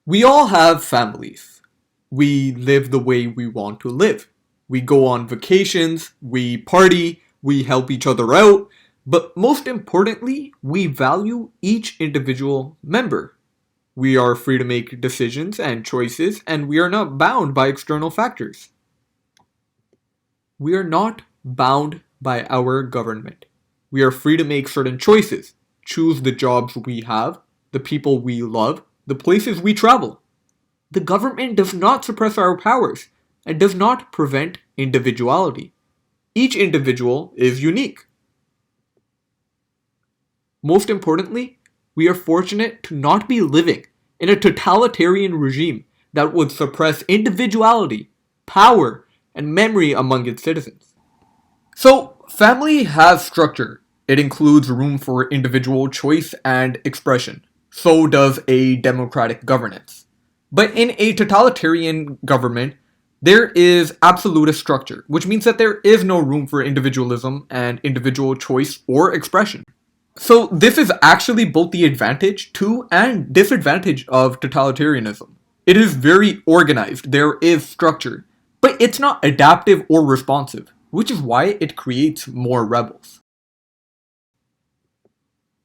We all have families. We live the way we want to live. We go on vacations, we party, we help each other out, but most importantly, we value each individual member. We are free to make decisions and choices, and we are not bound by external factors. We are not bound by our government. We are free to make certain choices, choose the jobs we have, the people we love, the places we travel. The government does not suppress our powers and does not prevent individuality. Each individual is unique. Most importantly, we are fortunate to not be living in a totalitarian regime that would suppress individuality, power, and memory among its citizens. So, family has structure. It includes room for individual choice and expression. So does a democratic governance. But in a totalitarian government, there is absolutist structure, which means that there is no room for individualism and individual choice or expression. So this is actually both the advantage to and disadvantage of totalitarianism. It is very organized, there is structure, but it's not adaptive or responsive, which is why it creates more rebels.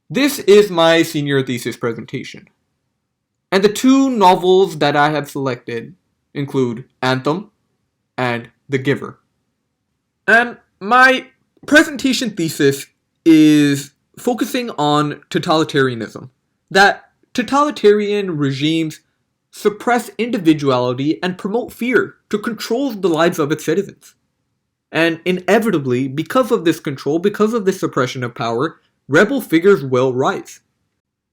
This is my senior thesis presentation. And the two novels that I have selected include Anthem and The Giver. And my presentation thesis is focusing on totalitarianism. That totalitarian regimes suppress individuality and promote fear to control the lives of its citizens. And inevitably, because of this control, because of this suppression of power, rebel figures will rise.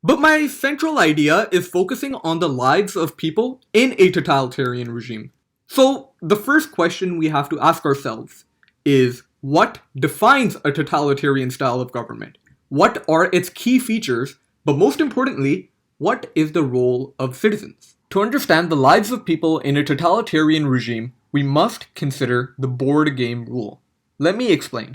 But my central idea is focusing on the lives of people in a totalitarian regime. So, the first question we have to ask ourselves is, what defines a totalitarian style of government? What are its key features? But most importantly, what is the role of citizens? To understand the lives of people in a totalitarian regime, we must consider the board game rule. Let me explain.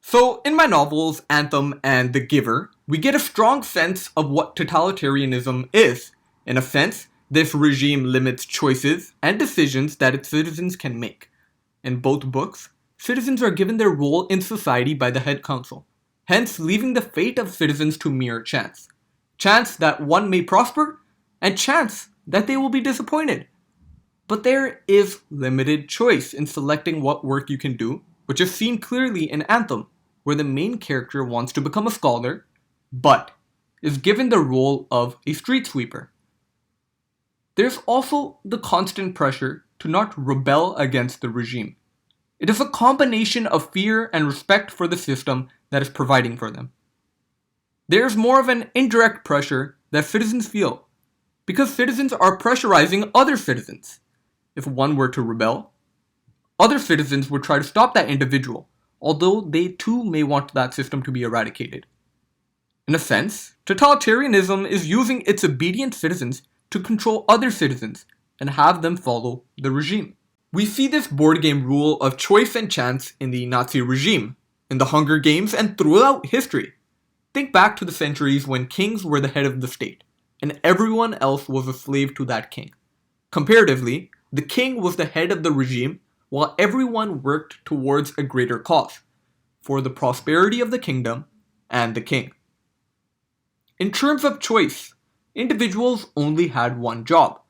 So, in my novels, Anthem and The Giver, we get a strong sense of what totalitarianism is. In a sense, this regime limits choices and decisions that its citizens can make. In both books, citizens are given their role in society by the head council, hence leaving the fate of citizens to mere chance. Chance that one may prosper, and chance that they will be disappointed. But there is limited choice in selecting what work you can do, which is seen clearly in Anthem, where the main character wants to become a scholar, but is given the role of a street sweeper. There's also the constant pressure to not rebel against the regime. It is a combination of fear and respect for the system that is providing for them. There's more of an indirect pressure that citizens feel, because citizens are pressurizing other citizens. If one were to rebel, other citizens would try to stop that individual, although they too may want that system to be eradicated. In a sense, totalitarianism is using its obedient citizens to control other citizens and have them follow the regime. We see this board game rule of choice and chance in the Nazi regime, in the Hunger Games, and throughout history. Think back to the centuries when kings were the head of the state, and everyone else was a slave to that king. Comparatively, the king was the head of the regime while everyone worked towards a greater cause, for the prosperity of the kingdom and the king. In terms of choice, individuals only had one job.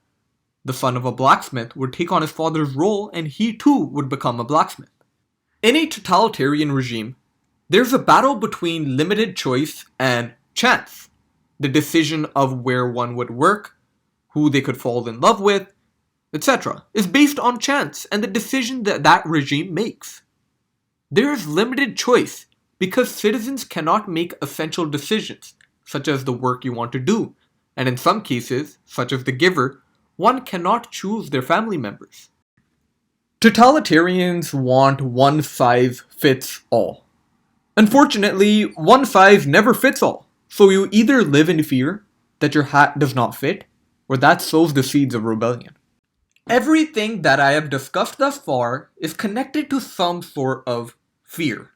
The son of a blacksmith would take on his father's role and he too would become a blacksmith. In a totalitarian regime, there's a battle between limited choice and chance. The decision of where one would work, who they could fall in love with, etc., is based on chance and the decision that that regime makes. There is limited choice because citizens cannot make essential decisions, such as the work you want to do, and in some cases, such as The Giver, one cannot choose their family members. Totalitarians want one size fits all. Unfortunately, one size never fits all, so you either live in fear that your hat does not fit, or that sows the seeds of rebellion. Everything that I have discussed thus far is connected to some sort of fear.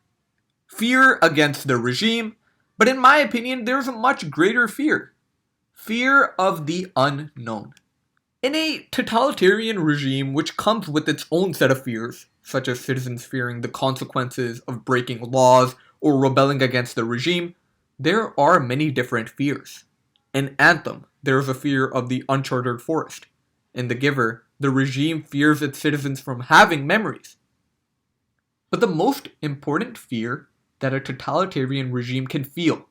Fear against the regime, but in my opinion, there's a much greater fear. Fear of the unknown. In a totalitarian regime which comes with its own set of fears, such as citizens fearing the consequences of breaking laws or rebelling against the regime, there are many different fears. In Anthem, there is a fear of the uncharted forest. In The Giver, the regime fears its citizens from having memories. But the most important fear that a totalitarian regime can feel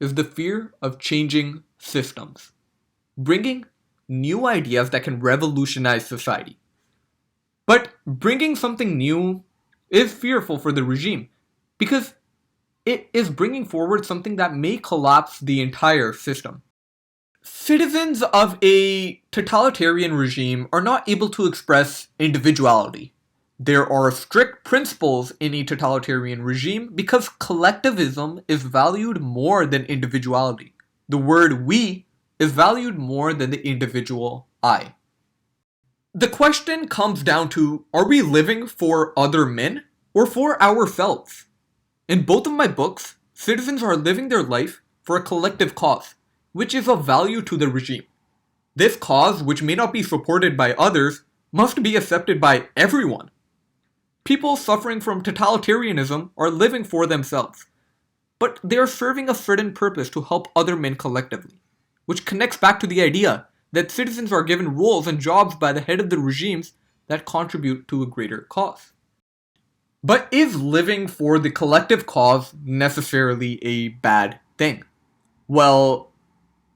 is the fear of changing systems, bringing new ideas that can revolutionize society. But bringing something new is fearful for the regime because it is bringing forward something that may collapse the entire system. Citizens of a totalitarian regime are not able to express individuality. There are strict principles in a totalitarian regime because collectivism is valued more than individuality. The word we is valued more than the individual I. The question comes down to, are we living for other men or for ourselves? In both of my books, citizens are living their life for a collective cause, which is of value to the regime. This cause, which may not be supported by others, must be accepted by everyone. People suffering from totalitarianism are living for themselves, but they are serving a certain purpose to help other men collectively, which connects back to the idea that citizens are given roles and jobs by the head of the regimes that contribute to a greater cause. But is living for the collective cause necessarily a bad thing? Well,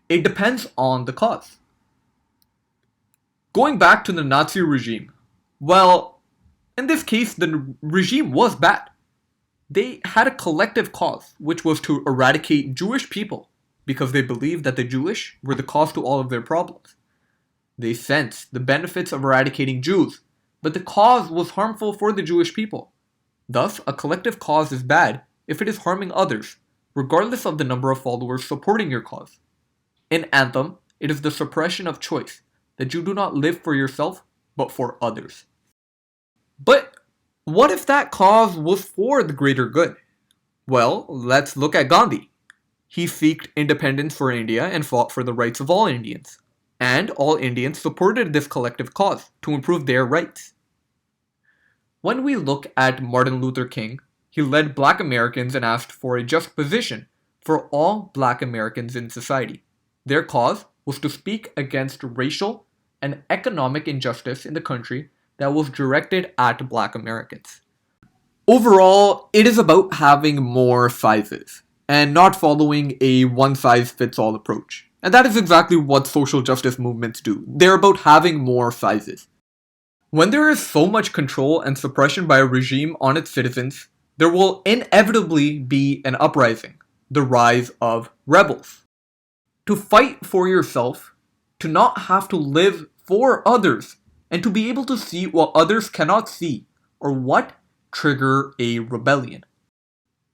it depends on the cause. Going back to the Nazi regime, well, in this case, the regime was bad. They had a collective cause, which was to eradicate Jewish people, because they believed that the Jewish were the cause to all of their problems. They sensed the benefits of eradicating Jews, but the cause was harmful for the Jewish people. Thus, a collective cause is bad if it is harming others, regardless of the number of followers supporting your cause. In Anthem, it is the suppression of choice, that you do not live for yourself, but for others. But what if that cause was for the greater good? Well, let's look at Gandhi. He sought independence for India and fought for the rights of all Indians. And all Indians supported this collective cause to improve their rights. When we look at Martin Luther King, he led Black Americans and asked for a just position for all Black Americans in society. Their cause was to speak against racial and economic injustice in the country that was directed at Black Americans. Overall, it is about having more sizes and not following a one-size-fits-all approach. And that is exactly what social justice movements do. They're about having more sizes. When there is so much control and suppression by a regime on its citizens, there will inevitably be an uprising, the rise of rebels. To fight for yourself, to not have to live for others, and to be able to see what others cannot see, or what trigger a rebellion.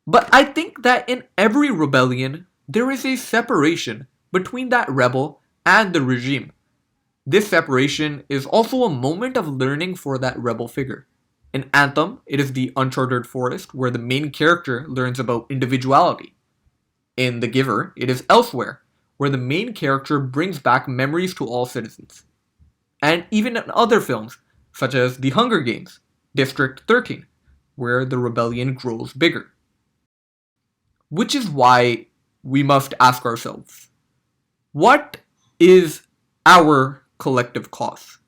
But I think that in every rebellion, there is a separation between that rebel and the regime. This separation is also a moment of learning for that rebel figure. In Anthem, it is the uncharted forest where the main character learns about individuality. In The Giver, it is Elsewhere, where the main character brings back memories to all citizens. And even in other films, such as The Hunger Games, District 13, where the rebellion grows bigger. Which is why we must ask ourselves, what is our collective cause?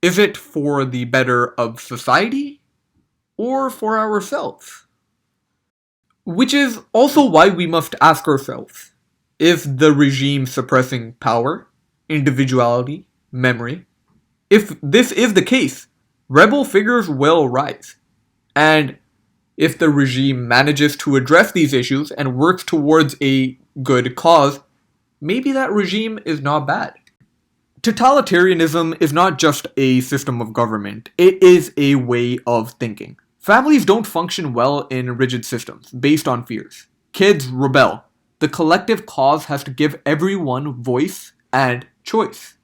Is it for the better of society or for ourselves? Which is also why we must ask ourselves, is the regime suppressing power, individuality, memory? If this is the case, rebel figures will rise. And if the regime manages to address these issues and works towards a good cause, maybe that regime is not bad. Totalitarianism is not just a system of government, it is a way of thinking. Families don't function well in rigid systems, based on fears. Kids rebel. The collective cause has to give everyone voice and choice.